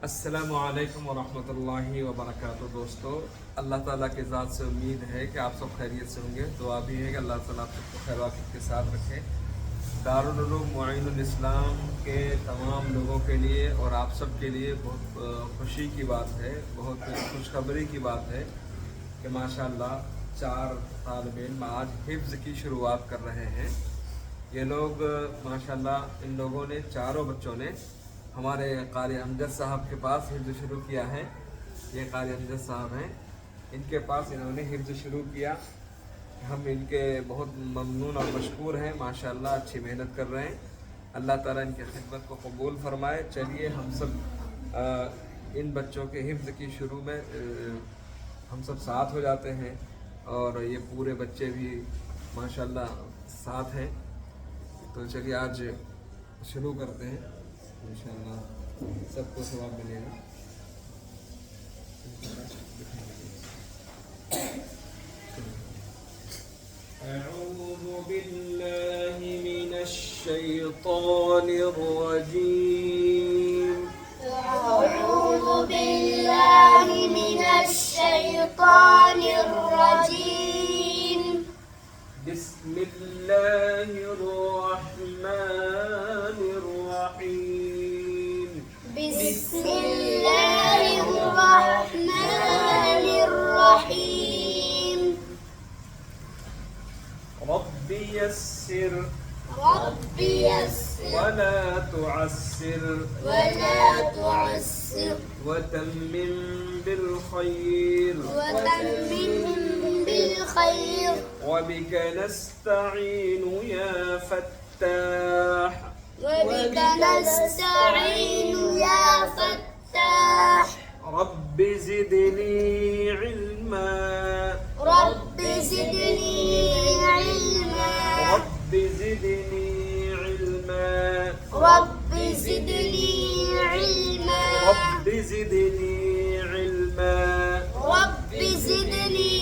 السلام علیکم ورحمۃ اللہ وبرکاتہ دوستو، اللہ تعالیٰ کی ذات سے امید ہے کہ آپ سب خیریت سے ہوں گے۔ دعا بھی ہے کہ اللہ تعالیٰ آپ سب کو خیر وافیت کے ساتھ رکھے۔ دارالعلوم معین الاسلام کے تمام لوگوں کے لیے اور آپ سب کے لیے بہت خوشی کی بات ہے، بہت خوشخبری کی بات ہے کہ ماشاءاللہ 4 طالب علم آج حفظ کی شروعات کر رہے ہیں۔ یہ لوگ ماشاءاللہ ان لوگوں نے چاروں بچوں نے ہمارے قاری امجد صاحب کے پاس حفظ شروع کیا ہے۔ یہ قاری امجد صاحب ہیں، ان کے پاس انہوں نے حفظ شروع کیا۔ ہم ان کے بہت ممنون اور مشکور ہیں، ماشاءاللہ اچھی محنت کر رہے ہیں۔ اللہ تعالیٰ ان کی خدمت کو قبول فرمائے۔ چلیے ہم سب ان بچوں کے حفظ کی شروع میں ہم سب ساتھ ہو جاتے ہیں، اور یہ پورے بچے بھی ماشاءاللہ ساتھ ہیں۔ تو چلیے آج شروع کرتے ہیں، انشاءاللہ سب کو ثواب ملے گا۔ اعوذ باللہ من الشیطان الرجیم، أعوذ بالله من الشيطان الرجيم. بسم اللہ الرحمن الرحیم۔ بسم الله الرحمن الرحيم. رب يسر رب يسر ولا تعسر ولا تعسر وتمم بالخير وتمم بالخير وبك نستعين يا فتاح وبك نستعين يا فتاح. رب زدني علما رب زدني علما رب زدني علما رب زدني علما رب زدني علما رب زدني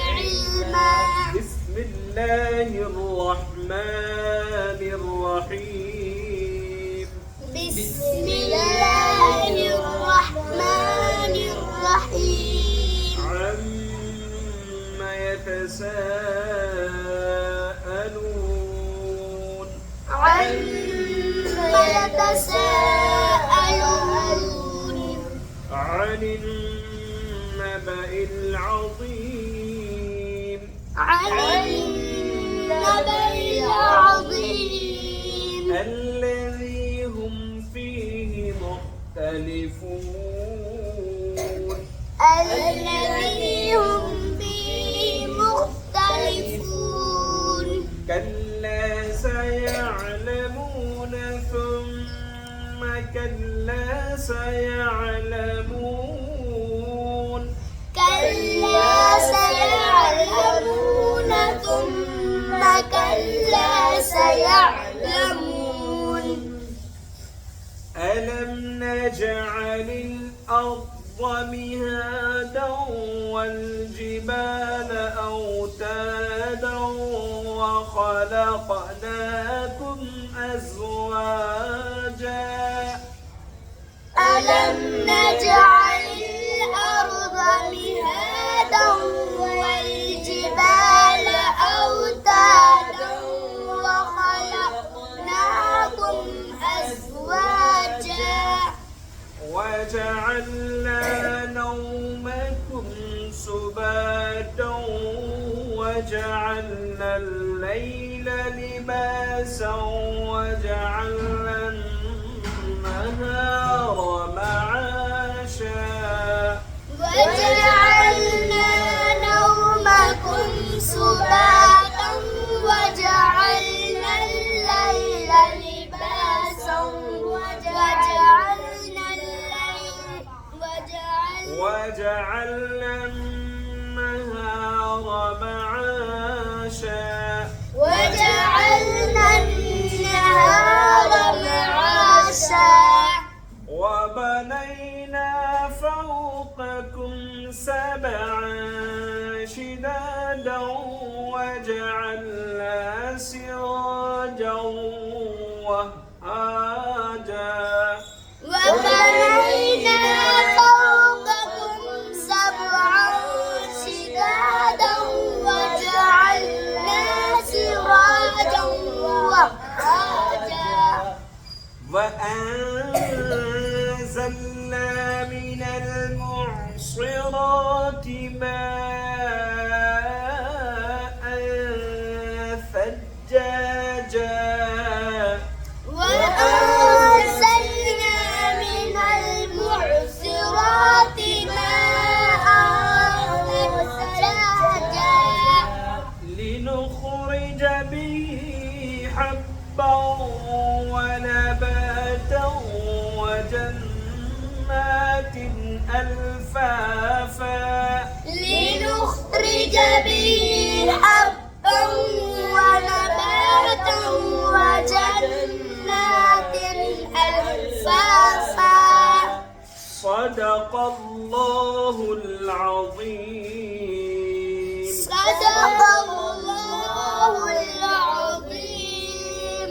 علما. بسم الله الرحمن الرحيم بسم الله الرحمن الرحيم. عما يتساءلون عما يتساءلون عن النبأ العظيم عن النبأ العظيم الذي هم فيه مختلفون الذي هم فيه مختلفون. كلا سيعلمون ثم كلا سيعلمون كلا سيعلمون ثم كلا سيعلمون. ألم نجعل الأرض مهادا والجبال أوتادا وخلقناكم أزواجا ألم نجعل الأرض مهادا والجبال أوتادا وخلقناكم أزواجا وجعلنا نومكم سباتا وجعلنا الليل لباسا وجعلنا النهار معاشا وجعلنا نومكم سباتا وجعلنا الليل لباسا وجعلنا النهار معاشا وجعلنا النهار معاشا وبنينا فوقكم سبعا شدادا وجعلنا سراجا وهاجا وبنينا أنزلنا من المعصرات ماء ثجاجا وأنزلنا من المعصرات ماء ثجاجا لنخرج به حبا ونباتا وجنات ألفافا لنخرج به حبا ونباتا وجنات ألفافا صدق الله العظيم. صدق الله العظيم.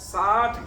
60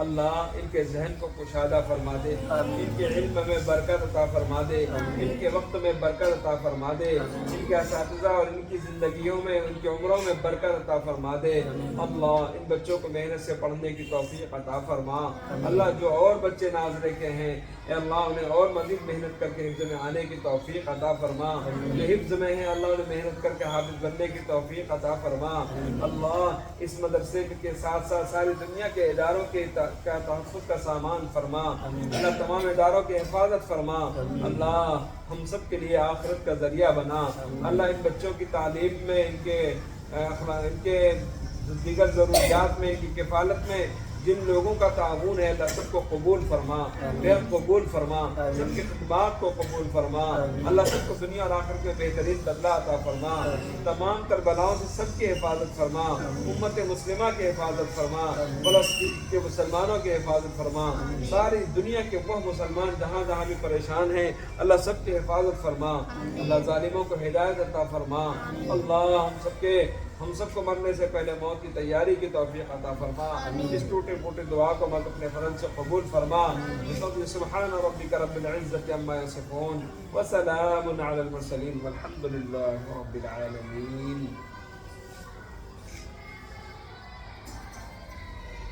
اللہ ان کے ذہن کو کشادہ فرما دے، ان کے علم میں برکت عطا فرما دے، ان کے وقت میں برکت عطا فرما دے، ان کے اساتذہ اور ان کی زندگیوں میں، ان کی عمروں میں برکت عطا فرما دے۔ اللہ ان بچوں کو محنت سے پڑھنے کی توفیق عطا فرما۔ اللہ جو اور بچے ناظرے کے ہیں اے اللہ انہیں اور مزید محنت کر کے حفظ میں آنے کی توفیق عطا فرما۔ جو حفظ میں ہیں اللہ انہیں محنت کر کے حافظ بننے کی توفیق عطا فرما۔ اللہ اس مدرسے کے ساتھ ساتھ ساری دنیا کے اداروں کے تحفظ کا سامان فرما۔ اللہ تمام اداروں کی حفاظت فرما۔ اللہ ہم سب کے لیے آخرت کا ذریعہ بنا۔ اللہ ان بچوں کی تعلیم میں، ان کے دیگر ضروریات میں، ان کی کفالت میں جن لوگوں کا تعاون ہے اللہ سب کو قبول فرما، بہت قبول فرما، سب کی خدمات کو قبول فرما۔ اللہ سب کو دنیا اور آخرت میں بہترین بدلہ عطا فرما۔ تمام تر بلاؤں سے سب کی حفاظت فرما، امت مسلمہ کی حفاظت فرما، فلسطین کے مسلمانوں کی حفاظت فرما، ساری دنیا کے وہ مسلمان جہاں جہاں بھی پریشان ہیں اللہ سب کی حفاظت فرما۔ اللہ ظالموں کو ہدایت عطا فرما۔ اللہ ہم سب کو مرنے سے پہلے موت کی تیاری کی توفیق عطا فرما۔ اس ٹوٹے پھوٹے دعا کو مت اپنے فضل سے قبول فرما۔ سبحان ربک رب العزة عما یصفون وسلام علی المرسلین والحمد للہ رب العالمین۔